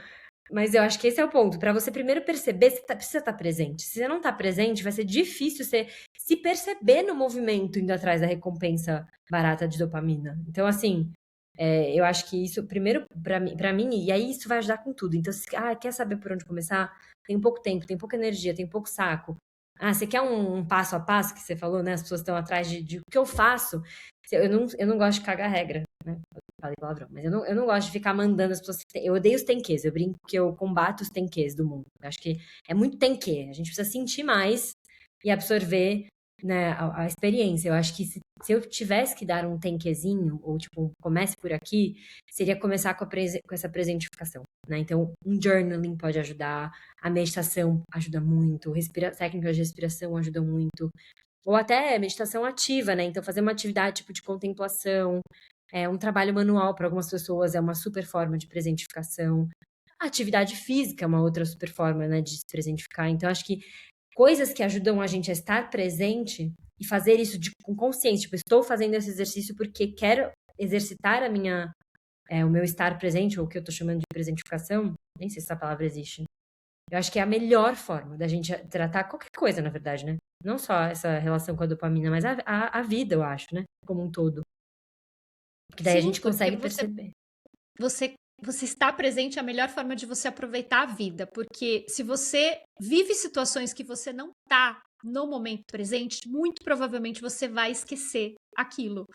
[SPEAKER 2] mas eu acho que esse é o ponto. Para você primeiro perceber, você precisa estar presente. Se você não tá presente, vai ser difícil você se perceber no movimento indo atrás da recompensa barata de dopamina. Então, assim, eu acho que isso, primeiro, pra mim, e aí isso vai ajudar com tudo. Então, se quer saber por onde começar? Tem pouco tempo, tem pouca energia, tem pouco saco. Você quer um passo a passo que você falou, né? As pessoas estão atrás de o que eu faço. Eu não gosto de cagar regra, né? Falei palavrão, mas eu não gosto de ficar mandando as pessoas. Eu odeio os tenquês, eu brinco que eu combato os tenquês do mundo. Eu acho que é muito tenquê. A gente precisa sentir mais e absorver, né, a experiência. Eu acho que se eu tivesse que dar um tenquezinho, ou tipo, comece por aqui, seria começar com essa presentificação, né? Então, um journaling pode ajudar, a meditação ajuda muito, técnicas de respiração ajudam muito, ou até meditação ativa, né? Então, fazer uma atividade tipo de contemplação, um trabalho manual para algumas pessoas é uma super forma de presentificação. A atividade física é uma outra super forma, né, de se presentificar. Então, acho que coisas que ajudam a gente a estar presente e fazer isso com consciência. Tipo, estou fazendo esse exercício porque quero exercitar o meu estar presente, ou o que eu tô chamando de presentificação. Nem sei se essa palavra existe. Eu acho que é a melhor forma da gente tratar qualquer coisa, na verdade, né? Não só essa relação com a dopamina, mas a vida, eu acho, né? Como um todo. Porque daí a
[SPEAKER 1] Sim,
[SPEAKER 2] gente
[SPEAKER 1] porque
[SPEAKER 2] consegue perceber.
[SPEAKER 1] você está presente é a melhor forma de você aproveitar a vida, porque se você vive situações que você não está no momento presente, muito provavelmente você vai esquecer aquilo.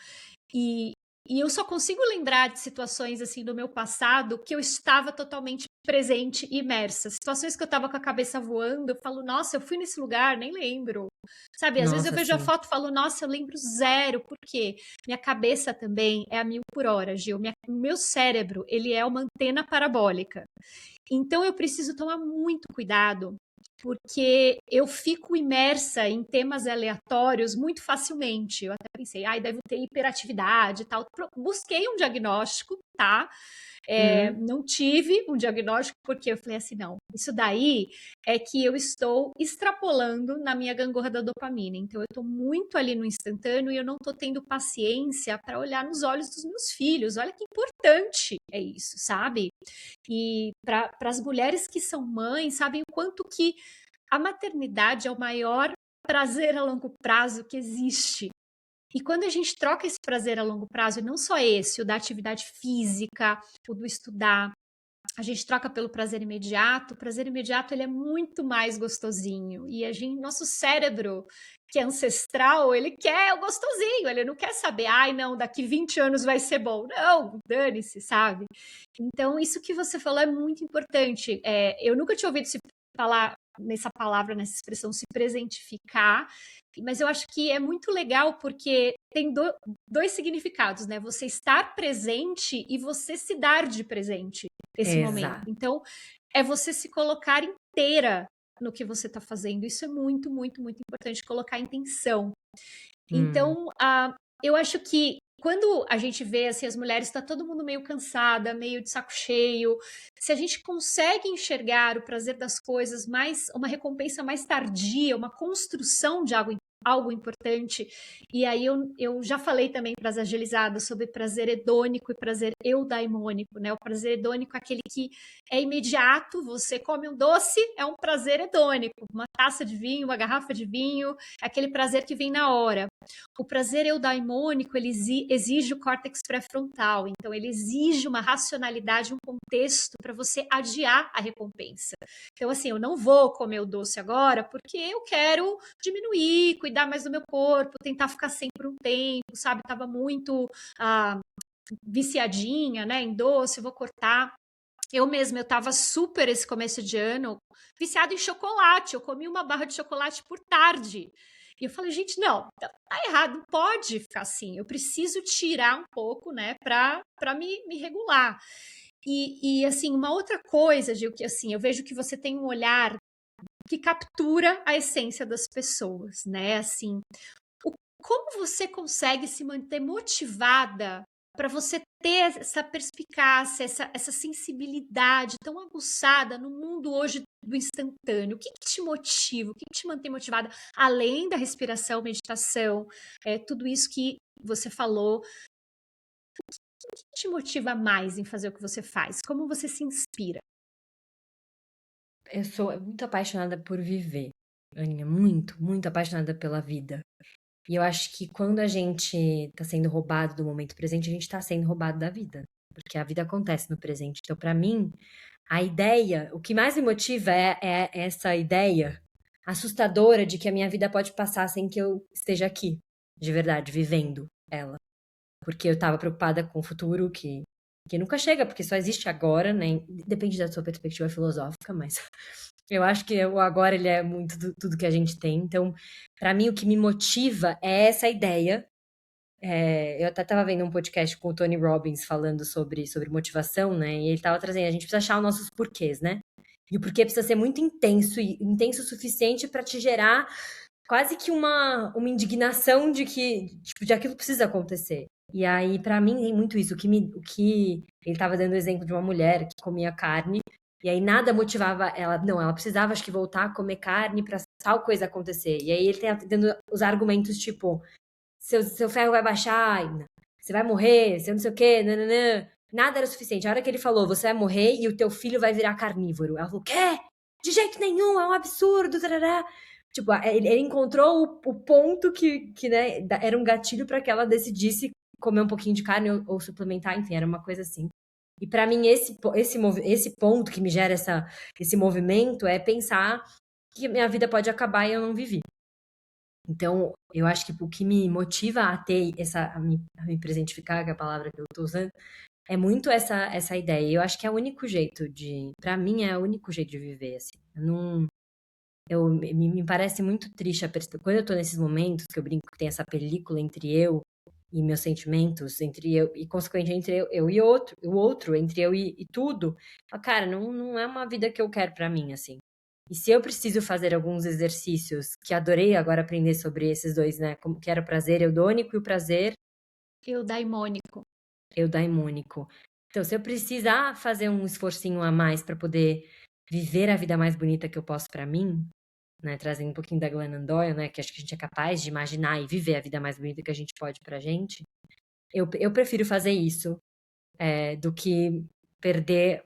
[SPEAKER 1] E, e eu só consigo lembrar de situações assim do meu passado que eu estava totalmente presente e imersa. Situações que eu estava com a cabeça voando, eu falo, nossa, eu fui nesse lugar, nem lembro. Sabe, às vezes eu
[SPEAKER 2] Nossa,
[SPEAKER 1] vejo a
[SPEAKER 2] sim.
[SPEAKER 1] foto e falo, nossa, eu lembro zero. Por quê? Minha cabeça também é a 1000 por hora, Gil. Meu cérebro, ele é uma antena parabólica. Então eu preciso tomar muito cuidado, porque eu fico imersa em temas aleatórios muito facilmente. Eu até pensei, devo ter hiperatividade e tal. Busquei um diagnóstico, tá? Não tive um diagnóstico, porque eu falei assim, não, isso daí é que eu estou extrapolando na minha gangorra da dopamina. Então, eu estou muito ali no instantâneo e eu não estou tendo paciência para olhar nos olhos dos meus filhos. Olha que importante é isso, sabe? E para as mulheres que são mães, sabem o quanto que a maternidade é o maior prazer a longo prazo que existe. E quando a gente troca esse prazer a longo prazo, e não só esse, o da atividade física, o do estudar, a gente troca pelo prazer imediato, o prazer imediato ele é muito mais gostosinho. E nosso cérebro, que é ancestral, ele quer o gostosinho, ele não quer saber, não, daqui 20 anos vai ser bom. Não, dane-se, sabe? Então, isso que você falou é muito importante. Eu nunca tinha ouvido nessa palavra, nessa expressão, se presentificar, mas eu acho que é muito legal porque tem dois significados, né? Você estar presente e você se dar de presente nesse momento.
[SPEAKER 2] Exato.
[SPEAKER 1] Então, é você se colocar inteira no que você está fazendo. Isso é muito, muito, muito importante, colocar intenção. Então, eu acho que quando a gente vê assim, as mulheres, está todo mundo meio cansada, meio de saco cheio. Se a gente consegue enxergar o prazer das coisas mais, uma recompensa mais tardia, uma construção de algo importante. E aí eu já falei também para as agilizadas sobre prazer hedônico e prazer eudaimônico, né? O prazer hedônico é aquele que é imediato, você come um doce, é um prazer hedônico, uma taça de vinho, uma garrafa de vinho, é aquele prazer que vem na hora. O prazer eudaimônico, ele exige o córtex pré-frontal, então ele exige uma racionalidade, um contexto para você adiar a recompensa. Então, assim, eu não vou comer o doce agora porque eu quero diminuir, cuidar mais do meu corpo, tentar ficar sem por um tempo, sabe? Tava muito viciadinha, né, em doce, vou cortar. Eu mesma, eu tava super esse começo de ano viciada em chocolate. Eu comi uma barra de chocolate por tarde. E eu falei, gente, não, tá errado, não pode ficar assim. Eu preciso tirar um pouco, né, para me regular. E assim, uma outra coisa, Gil, que assim, eu vejo que você tem um olhar que captura a essência das pessoas, né? Assim, como você consegue se manter motivada para você ter essa perspicácia, essa sensibilidade tão aguçada no mundo hoje do instantâneo? O que te motiva? O que te mantém motivada? Além da respiração, meditação, tudo isso que você falou, o que te motiva mais em fazer o que você faz? Como você se inspira?
[SPEAKER 2] Eu sou muito apaixonada por viver, Aninha, muito, muito apaixonada pela vida. E eu acho que quando a gente tá sendo roubado do momento presente, a gente tá sendo roubado da vida. Porque a vida acontece no presente. Então, pra mim, a ideia, o que mais me motiva é essa ideia assustadora de que a minha vida pode passar sem que eu esteja aqui, de verdade, vivendo ela. Porque eu tava preocupada com o futuro que nunca chega, porque só existe agora, né? Depende da sua perspectiva filosófica, mas eu acho que o agora ele é muito tudo que a gente tem. Então, pra mim, o que me motiva é essa ideia. Eu até tava vendo um podcast com o Tony Robbins falando sobre motivação, né? E ele tava trazendo, a gente precisa achar os nossos porquês, né? E o porquê precisa ser muito intenso e intenso o suficiente pra te gerar quase que uma indignação de que, tipo, de aquilo precisa acontecer. E aí, pra mim, tem muito isso. O que ele tava dando o exemplo de uma mulher que comia carne, e aí nada motivava ela. Não, ela precisava, acho que, voltar a comer carne pra tal coisa acontecer. E aí ele tá dando os argumentos, tipo, seu ferro vai baixar, você vai morrer, você não sei o quê, nananã. Nada era suficiente. A hora que ele falou, você vai morrer e o teu filho vai virar carnívoro. Ela falou, quê? De jeito nenhum, é um absurdo, tarará. Tipo, ele encontrou o ponto que né, era um gatilho para que ela decidisse comer um pouquinho de carne ou suplementar, enfim, era uma coisa assim. E para mim, esse ponto que me gera esse movimento é pensar que minha vida pode acabar e eu não vivi. Então, eu acho que o que me motiva a ter a me presentificar, que é a palavra que eu tô usando, é muito essa ideia. Eu acho que é o único jeito pra mim, é o único jeito de viver, assim. Eu não, me parece muito triste quando eu tô nesses momentos que eu brinco que tem essa película entre eu e meus sentimentos, entre eu e consequentemente entre eu e o outro, entre eu e tudo. Cara, não é uma vida que eu quero pra mim, assim. E se eu preciso fazer alguns exercícios, que adorei agora aprender sobre esses dois, né? Como que era o prazer eudônico e o prazer
[SPEAKER 1] Eudaimônico.
[SPEAKER 2] eudaimônico. Então, se eu precisar fazer um esforcinho a mais para poder viver a vida mais bonita que eu posso para mim, né, trazendo um pouquinho da Glennon Doyle, né, que acho que a gente é capaz de imaginar e viver a vida mais bonita que a gente pode pra gente, eu prefiro fazer isso do que perder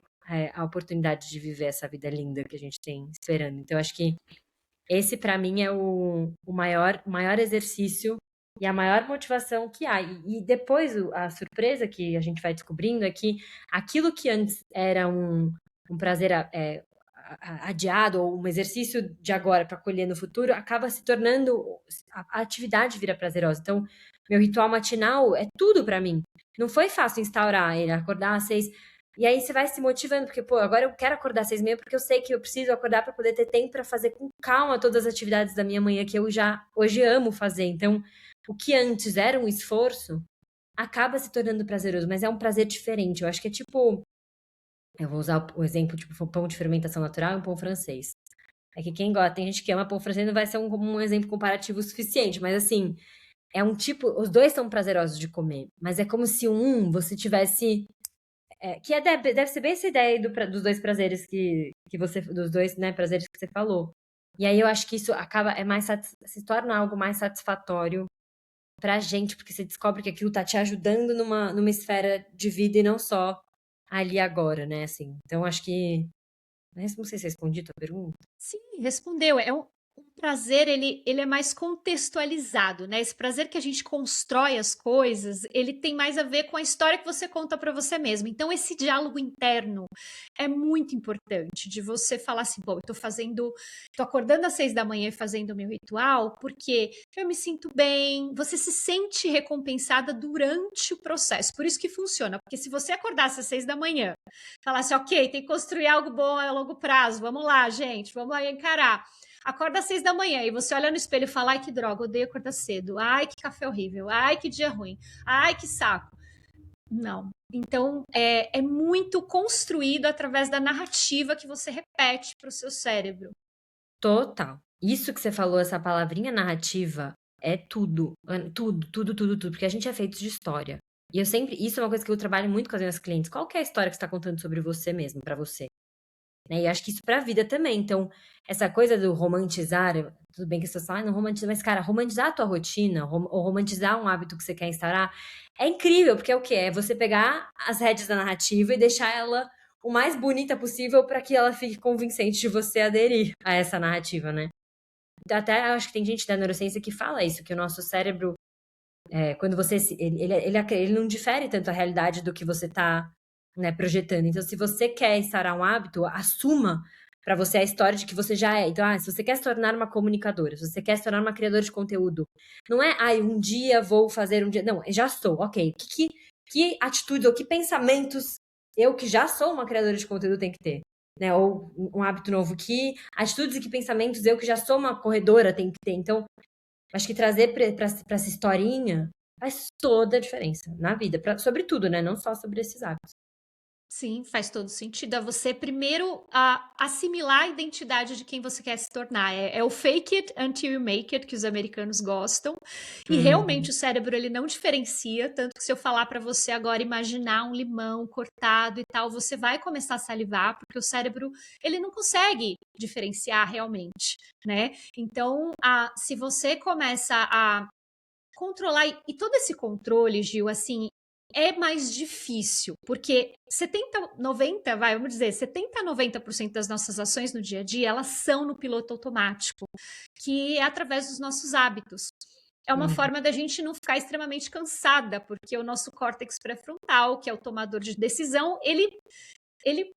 [SPEAKER 2] a oportunidade de viver essa vida linda que a gente tem esperando. Então, eu acho que esse, para mim, é o maior exercício e a maior motivação que há. E depois, a surpresa que a gente vai descobrindo é que aquilo que antes era um prazer adiado ou um exercício de agora para colher no futuro acaba se tornando a atividade vira prazerosa. Então, meu ritual matinal é tudo para mim. Não foi fácil instaurar ele, acordar às 6. E aí você vai se motivando, porque, pô, agora eu quero acordar às 6h30 porque eu sei que eu preciso acordar para poder ter tempo para fazer com calma todas as atividades da minha manhã que eu já hoje amo fazer. Então, o que antes era um esforço acaba se tornando prazeroso, mas é um prazer diferente. Eu acho que é tipo, eu vou usar o exemplo, tipo, pão de fermentação natural e um pão francês. É que quem gosta, tem gente que ama pão francês, não vai ser um exemplo comparativo suficiente, mas assim, é um tipo, os dois são prazerosos de comer, mas é como se você tivesse, deve ser bem essa ideia aí dos dois prazeres que você, dos dois, né, prazeres que você falou. E aí eu acho que isso acaba, se torna algo mais satisfatório pra gente, porque você descobre que aquilo tá te ajudando numa esfera de vida e não só ali agora, né, assim. Então acho que, não sei se eu respondi a tua pergunta.
[SPEAKER 1] Sim, respondeu. É um prazer, ele é mais contextualizado, né? Esse prazer que a gente constrói as coisas, ele tem mais a ver com a história que você conta para você mesmo. Então, esse diálogo interno é muito importante de você falar assim, bom, tô acordando às 6 da manhã e fazendo o meu ritual, porque eu me sinto bem. Você se sente recompensada durante o processo. Por isso que funciona. Porque se você acordasse às 6 da manhã, falasse, ok, tem que construir algo bom a longo prazo, vamos lá, gente, vamos lá encarar. Acorda às 6 da manhã e você olha no espelho e fala, ai, que droga, odeio acordar cedo. Ai, que café horrível. Ai, que dia ruim. Ai, que saco. Não. Então, é muito construído através da narrativa que você repete para o seu cérebro.
[SPEAKER 2] Total. Isso que você falou, essa palavrinha narrativa, é tudo. Tudo, tudo, tudo, tudo. Porque a gente é feito de história. E eu sempre. Isso é uma coisa que eu trabalho muito com as minhas clientes. Qual que é a história que você está contando sobre você mesmo, pra você? Né? E acho que isso pra vida também. Então, essa coisa do romantizar. Tudo bem que as pessoas falam, não romantiza, mas, cara, romantizar a tua rotina, ou romantizar um hábito que você quer instaurar, é incrível, porque é o quê? É você pegar as rédeas da narrativa e deixar ela o mais bonita possível pra que ela fique convincente de você aderir a essa narrativa, né? Até acho que tem gente da neurociência que fala isso, que o nosso cérebro, quando você ele não difere tanto a realidade do que você está, né, projetando. Então, se você quer instaurar um hábito, assuma para você a história de que você já é. Então, se você quer se tornar uma comunicadora, se você quer se tornar uma criadora de conteúdo, não é, um dia vou fazer um dia. Não, já sou, ok. Que atitudes ou que pensamentos eu, que já sou uma criadora de conteúdo, tenho que ter? Né? Ou um hábito novo, que atitudes e que pensamentos eu, que já sou uma corredora, tenho que ter? Então, acho que trazer pra essa historinha faz toda a diferença na vida, sobretudo, né? Não só sobre esses hábitos.
[SPEAKER 1] Sim, faz todo sentido. É você primeiro assimilar a identidade de quem você quer se tornar. É o fake it until you make it que os americanos gostam. E realmente
[SPEAKER 2] Uhum.
[SPEAKER 1] o cérebro ele não diferencia, tanto que se eu falar para você agora imaginar um limão cortado e tal, você vai começar a salivar, porque o cérebro ele não consegue diferenciar realmente, né? Então, se você começa a controlar, e todo esse controle, Gil, assim, é mais difícil, porque 70, 90, vamos dizer, 70 a 90% das nossas ações no dia a dia, elas são no piloto automático, que é através dos nossos hábitos. É uma
[SPEAKER 2] Uhum.
[SPEAKER 1] forma da gente não ficar extremamente cansada, porque o nosso córtex pré-frontal, que é o tomador de decisão, ele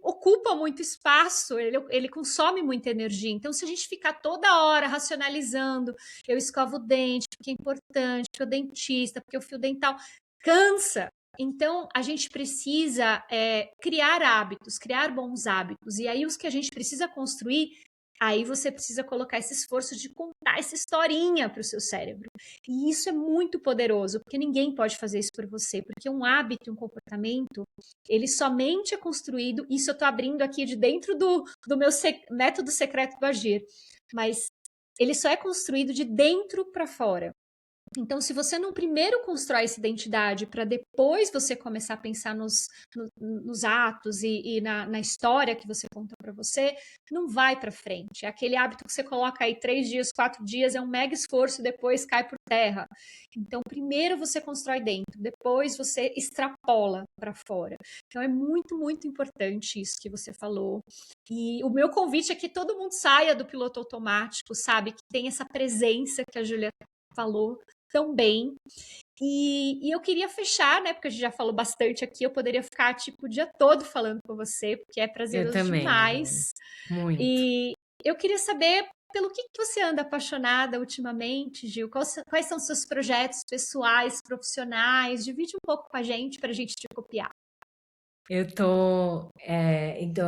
[SPEAKER 1] ocupa muito espaço, ele consome muita energia. Então, se a gente ficar toda hora racionalizando, eu escovo o dente, porque é importante, porque o dentista, porque o fio dental, cansa. Então, a gente precisa criar hábitos, criar bons hábitos. E aí, os que a gente precisa construir, aí você precisa colocar esse esforço de contar essa historinha para o seu cérebro. E isso é muito poderoso, porque ninguém pode fazer isso por você, porque um hábito, um comportamento, ele somente é construído, isso eu estou abrindo aqui de dentro do meu método secreto do agir, mas ele só é construído de dentro para fora. Então, se você não primeiro constrói essa identidade para depois você começar a pensar nos atos e na história que você conta para você, não vai para frente. É aquele hábito que você coloca aí 3 dias, 4 dias, é um mega esforço e depois cai por terra. Então, primeiro você constrói dentro, depois você extrapola para fora. Então, é muito, muito importante isso que você falou. E o meu convite é que todo mundo saia do piloto automático, sabe? Que tem essa presença que a Julia falou tão bem. E eu queria fechar, né? Porque a gente já falou bastante aqui. Eu poderia ficar tipo o dia todo falando com você, porque é
[SPEAKER 2] Eu
[SPEAKER 1] prazeroso
[SPEAKER 2] também, Ju.
[SPEAKER 1] demais.
[SPEAKER 2] Muito.
[SPEAKER 1] E eu queria saber pelo que você anda apaixonada ultimamente, Gil. Quais são os seus projetos pessoais, profissionais? Divide um pouco com a gente para a gente te copiar.
[SPEAKER 2] Então,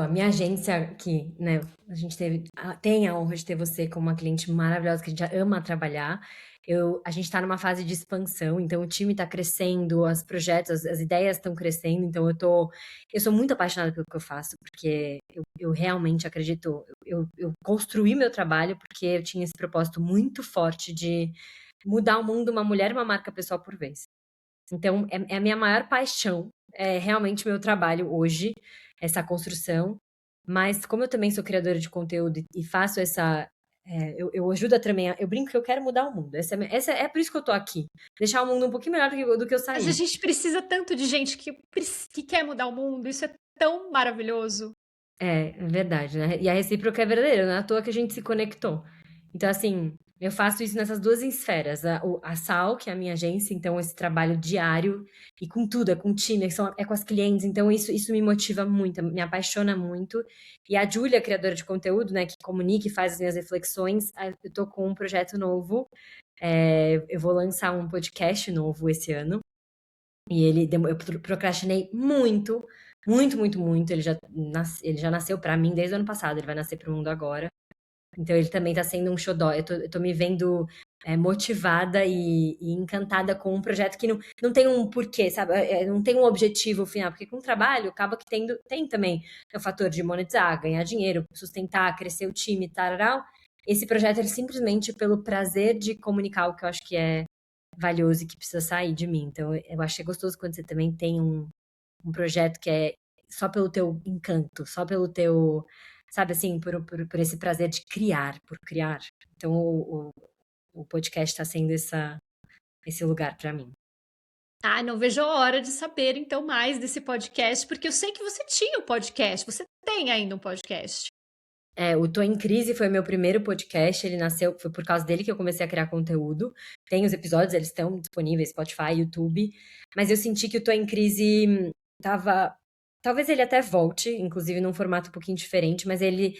[SPEAKER 2] a minha agência aqui, né? A gente tem a honra de ter você como uma cliente maravilhosa que a gente ama trabalhar. A gente está numa fase de expansão, então o time está crescendo, os projetos, as ideias estão crescendo, então eu sou muito apaixonada pelo que eu faço, porque eu realmente acredito, eu construí meu trabalho porque eu tinha esse propósito muito forte de mudar o mundo, uma mulher e uma marca pessoal por vez. Então, é a minha maior paixão, é realmente meu trabalho hoje, essa construção. Mas como eu também sou criadora de conteúdo e faço eu ajudo também, eu brinco que eu quero mudar o mundo. É por isso que eu tô aqui. Deixar o mundo um pouquinho melhor do que eu
[SPEAKER 1] Mas a
[SPEAKER 2] saí.
[SPEAKER 1] gente precisa tanto de gente que quer mudar o mundo, isso é tão maravilhoso.
[SPEAKER 2] É verdade, né? E a recíproca é verdadeira, não é à toa que a gente se conectou. Então, assim, eu faço isso nessas duas esferas. A Sal, que é a minha agência, então esse trabalho diário e com tudo, é com o time, é com as clientes, então isso me motiva muito, me apaixona muito. E a Júlia, criadora de conteúdo, né, que comunica e faz as minhas reflexões, eu tô com um projeto novo, eu vou lançar um podcast novo esse ano. E eu procrastinei muito, muito, muito, muito. Ele já nasceu pra mim desde o ano passado, ele vai nascer pro mundo agora. Então ele também tá sendo um xodó. Eu tô me vendo motivada e encantada com um projeto que não tem um porquê, sabe? Não tem um objetivo final, porque com o trabalho acaba que tem também o fator de monetizar, ganhar dinheiro, sustentar, crescer o time, tararau. Esse projeto é simplesmente pelo prazer de comunicar o que eu acho que é valioso e que precisa sair de mim. Então, eu acho que é gostoso quando você também tem um projeto que é só pelo teu encanto, só pelo teu, sabe assim, por esse prazer de criar, por criar. Então, o podcast está sendo esse lugar para mim.
[SPEAKER 1] Ah, não vejo a hora de saber então mais desse podcast, porque eu sei que você tinha um podcast, você tem ainda um podcast.
[SPEAKER 2] O Tô em Crise foi meu primeiro podcast, ele nasceu, foi por causa dele que eu comecei a criar conteúdo. Tem os episódios, eles estão disponíveis, Spotify, YouTube. Mas eu senti que o Tô em Crise tava. Talvez ele até volte, inclusive num formato um pouquinho diferente, mas ele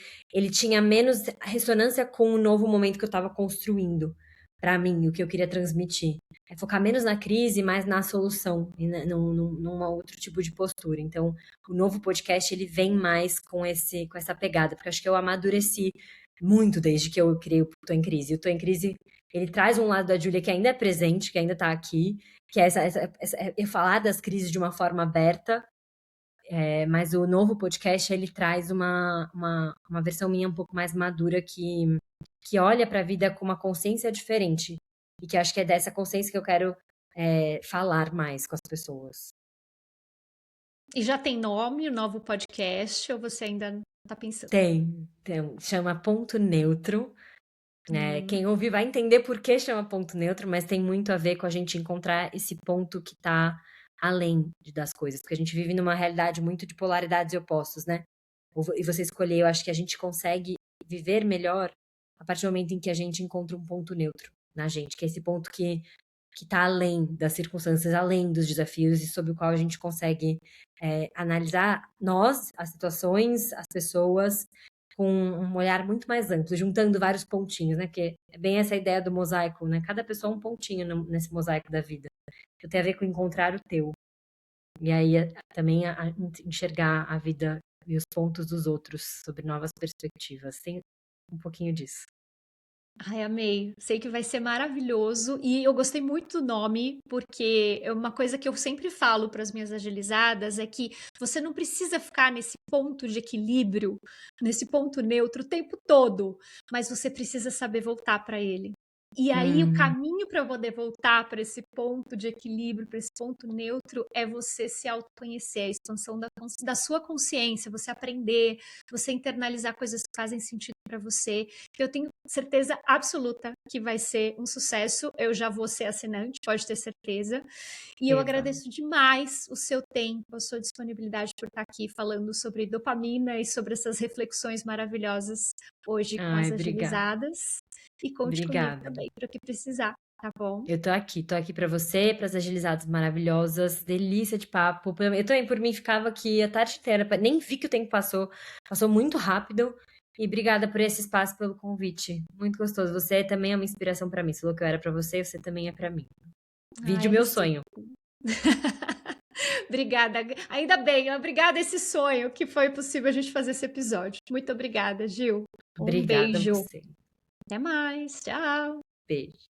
[SPEAKER 2] tinha menos ressonância com o novo momento que eu tava construindo pra mim, o que eu queria transmitir. É focar menos na crise, mais na solução, e num outro tipo de postura. Então, o novo podcast ele vem mais com essa pegada, porque acho que eu amadureci muito desde que eu criei o Tô em Crise. O Tô em Crise, ele traz um lado da Júlia que ainda é presente, que ainda tá aqui, que é eu falar das crises de uma forma aberta, mas o novo podcast, ele traz uma versão minha um pouco mais madura que olha para a vida com uma consciência diferente. E que acho que é dessa consciência que eu quero falar mais com as pessoas.
[SPEAKER 1] E já tem nome o novo podcast ou você ainda tá pensando?
[SPEAKER 2] Chama Ponto Neutro.
[SPEAKER 1] Hum.
[SPEAKER 2] Quem ouvir vai entender por que chama ponto neutro, mas tem muito a ver com a gente encontrar esse ponto que está além das coisas, porque a gente vive numa realidade muito de polaridades e opostos, né? E você escolher, eu acho que a gente consegue viver melhor a partir do momento em que a gente encontra um ponto neutro na gente, que é esse ponto que está além das circunstâncias, além dos desafios e sobre o qual a gente consegue analisar nós, as situações, as pessoas com um olhar muito mais amplo, juntando vários pontinhos, né? Que é bem essa ideia do mosaico, né? Cada pessoa é um pontinho nesse mosaico da vida. Que tem a ver com encontrar o teu. E aí também enxergar a vida e os pontos dos outros sobre novas perspectivas. Tem um pouquinho disso.
[SPEAKER 1] Ai, amei. Sei que vai ser maravilhoso e eu gostei muito do nome, porque é uma coisa que eu sempre falo para as minhas agilizadas é que você não precisa ficar nesse ponto de equilíbrio, nesse ponto neutro o tempo todo, mas você precisa saber voltar para ele. E aí o
[SPEAKER 2] Hum,
[SPEAKER 1] caminho para poder voltar para esse ponto de equilíbrio, para esse ponto neutro, é você se autoconhecer, a expansão da sua consciência, você aprender, você internalizar coisas que fazem sentido para você. Eu tenho certeza absoluta que vai ser um sucesso. Eu já vou ser assinante, pode ter certeza. E eu
[SPEAKER 2] Eva.
[SPEAKER 1] agradeço demais o seu tempo, a sua disponibilidade por estar aqui falando sobre dopamina e sobre essas reflexões maravilhosas hoje com
[SPEAKER 2] Ai,
[SPEAKER 1] as
[SPEAKER 2] obrigada.
[SPEAKER 1] agilizadas. E conte comigo
[SPEAKER 2] Obrigada.
[SPEAKER 1] também para o que precisar, tá bom?
[SPEAKER 2] Eu tô aqui pra você, pras agilizadas maravilhosas, delícia de papo. Eu também, por mim, ficava aqui a tarde inteira, nem vi que o tempo passou muito rápido. E obrigada por esse espaço, pelo convite. Muito gostoso. Você também é uma inspiração pra mim. Você falou que eu era pra você, você também é pra mim. Vide o
[SPEAKER 1] Ai,
[SPEAKER 2] meu
[SPEAKER 1] recíproco.
[SPEAKER 2] sonho.
[SPEAKER 1] Obrigada. Ainda bem, obrigada a esse sonho que foi possível a gente fazer esse episódio. Muito obrigada, Gil. Um
[SPEAKER 2] Obrigada a
[SPEAKER 1] beijo.
[SPEAKER 2] você.
[SPEAKER 1] Até mais. Tchau.
[SPEAKER 2] Beijo.